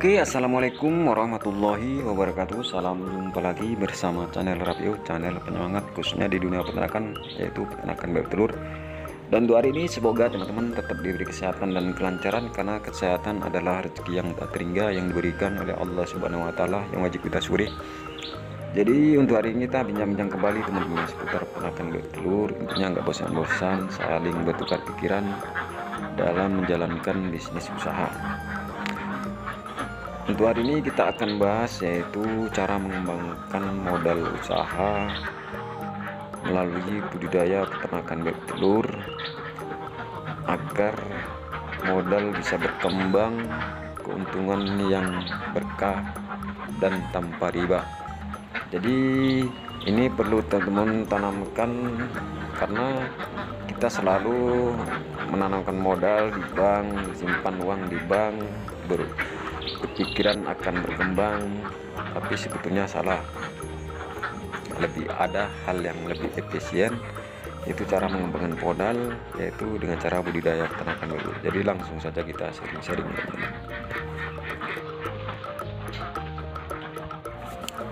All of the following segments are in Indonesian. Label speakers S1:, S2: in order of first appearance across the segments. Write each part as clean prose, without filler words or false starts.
S1: Oke, assalamualaikum warahmatullahi wabarakatuh. Salam jumpa lagi bersama channel Rapio, channel penyemangat khususnya di dunia peternakan, yaitu peternakan bebek telur. Dan untuk hari ini semoga teman-teman tetap diberi kesehatan dan kelancaran, karena kesehatan adalah rezeki yang tak terhingga yang diberikan oleh Allah Subhanahu wa Ta'ala yang wajib kita syukuri. Jadi untuk hari ini kita bincang-bincang kembali teman-teman seputar peternakan bebek telur. Intinya nggak bosan-bosan, saling bertukar pikiran dalam menjalankan bisnis usaha. Untuk hari ini kita akan bahas yaitu cara mengembangkan modal usaha melalui budidaya peternakan bebek telur agar modal bisa berkembang, keuntungan yang berkah dan tanpa riba. Jadi ini perlu teman-teman tanamkan, karena kita selalu menanamkan modal di bank, simpan uang di bank, berpikiran akan berkembang, tapi sebetulnya salah. Lebih ada hal yang lebih efisien, yaitu cara mengembangkan modal, yaitu dengan cara budidaya peternakan bebek. Jadi langsung saja kita sharing-sharing teman-teman.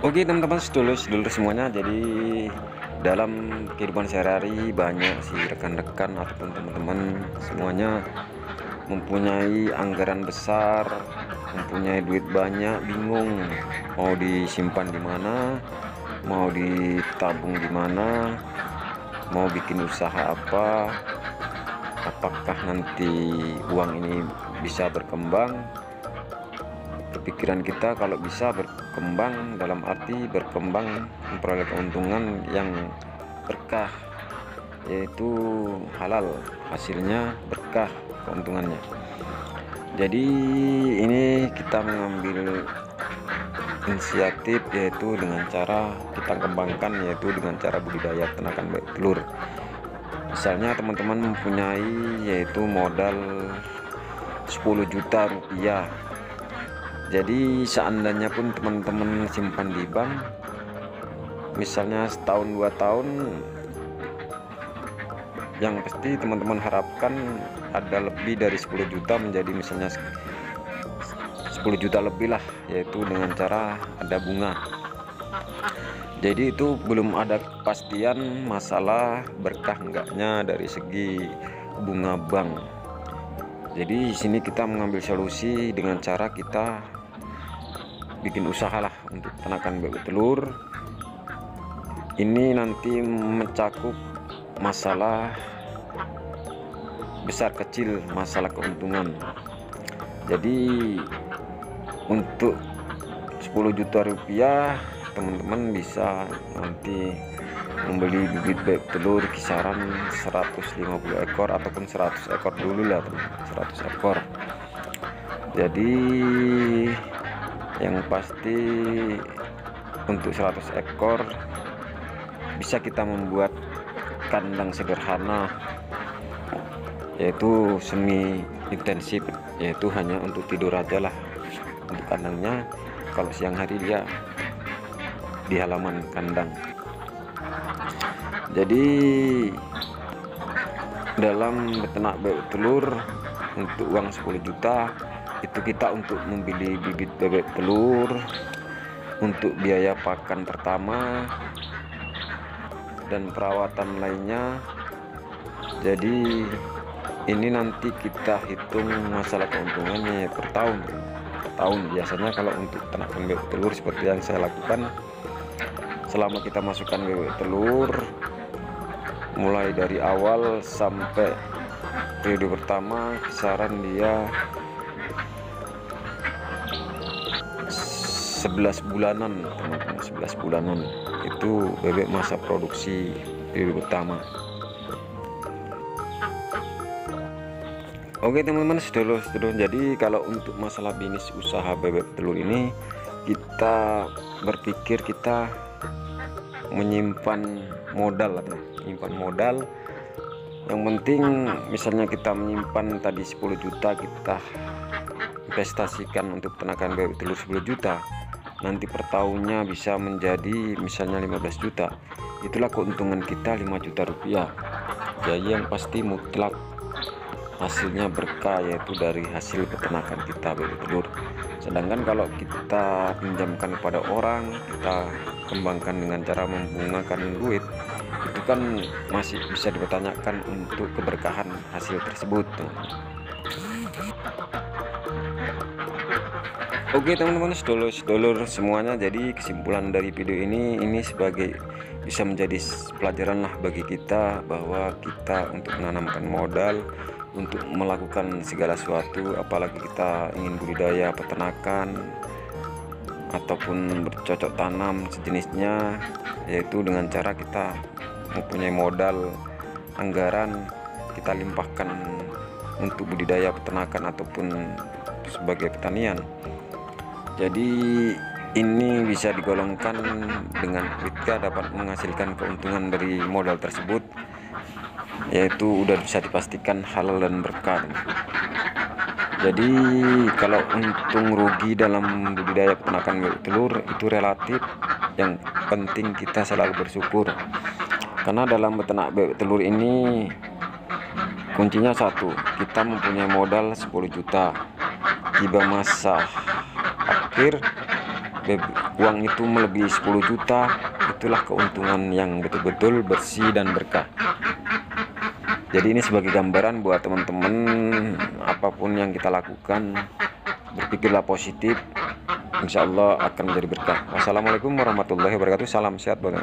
S1: Oke teman-teman, sedulur semuanya, jadi dalam kehidupan sehari-hari banyak sih rekan-rekan ataupun teman-teman semuanya mempunyai anggaran besar, mempunyai duit banyak, bingung mau disimpan di mana, mau ditabung di mana, mau bikin usaha apa, apakah nanti uang ini bisa berkembang. Kepikiran kita kalau bisa berkembang, dalam arti berkembang memperoleh keuntungan yang berkah, yaitu halal, hasilnya berkah keuntungannya. Jadi ini kita mengambil inisiatif, yaitu dengan cara kita kembangkan, yaitu dengan cara budidaya peternakan bebek telur. Misalnya teman-teman mempunyai yaitu modal 10 juta rupiah. Jadi seandainya pun teman-teman simpan di bank, misalnya setahun 2 tahun, yang pasti teman-teman harapkan ada lebih dari 10 juta menjadi misalnya 10 juta lebih lah, yaitu dengan cara ada bunga. Jadi itu belum ada kepastian masalah berkah enggaknya dari segi bunga bank. Jadi di sini kita mengambil solusi dengan cara kita bikin usaha lah untuk peternakan bebek telur. Ini nanti mencakup masalah besar kecil, masalah keuntungan. Jadi untuk 10 juta rupiah teman-teman bisa nanti membeli bibit bebek telur kisaran 150 ekor ataupun 100 ekor dulu lah teman, 100 ekor. Jadi yang pasti untuk 100 ekor bisa kita membuat kandang sederhana, yaitu semi intensif, yaitu hanya untuk tidur aja lah untuk kandangnya. Kalau siang hari dia di halaman kandang. Jadi dalam beternak bebek telur untuk uang 10 juta itu kita untuk membeli bibit bebek telur, untuk biaya pakan pertama dan perawatan lainnya. Jadi ini nanti kita hitung masalah keuntungannya per tahun. Biasanya kalau untuk peternakan bebek telur seperti yang saya lakukan, selama kita masukkan bebek telur mulai dari awal sampai periode pertama, kisaran dia 11 bulanan teman-teman, 11 bulanan itu bebek masa produksi periode pertama. Oke teman-teman, sedulur, jadi kalau untuk masalah bisnis usaha bebek telur ini, kita berpikir kita menyimpan modal atau menyimpan modal. Yang penting misalnya kita menyimpan tadi 10 juta, kita investasikan untuk peternakan bebek telur 10 juta, nanti per tahunnya bisa menjadi misalnya 15 juta. Itulah keuntungan kita 5 juta rupiah. Jadi yang pasti mutlak hasilnya berkah, yaitu dari hasil peternakan kita bebek telur. Sedangkan kalau kita pinjamkan kepada orang, kita kembangkan dengan cara membungakan duit, itu kan masih bisa dipertanyakan untuk keberkahan hasil tersebut. Oke teman-teman, sedulur semuanya, jadi kesimpulan dari video ini sebagai bisa menjadi pelajaran lah bagi kita, bahwa kita untuk menanamkan modal, untuk melakukan segala sesuatu, apalagi kita ingin budidaya peternakan ataupun bercocok tanam sejenisnya, yaitu dengan cara kita mempunyai modal, anggaran kita limpahkan untuk budidaya peternakan ataupun sebagai pertanian. Jadi ini bisa digolongkan dengan ketika dapat menghasilkan keuntungan dari modal tersebut, yaitu udah bisa dipastikan halal dan berkah. Jadi kalau untung rugi dalam budidaya peternakan bebek telur itu relatif, yang penting kita selalu bersyukur, karena dalam beternak bebek telur ini kuncinya satu, kita mempunyai modal 10 juta, tiba masa akhir uang itu melebihi 10 juta, itulah keuntungan yang betul-betul bersih dan berkah. Jadi ini sebagai gambaran buat teman-teman, apapun yang kita lakukan berpikirlah positif, insya Allah akan menjadi berkah. Wassalamualaikum warahmatullahi wabarakatuh. Salam sehat buat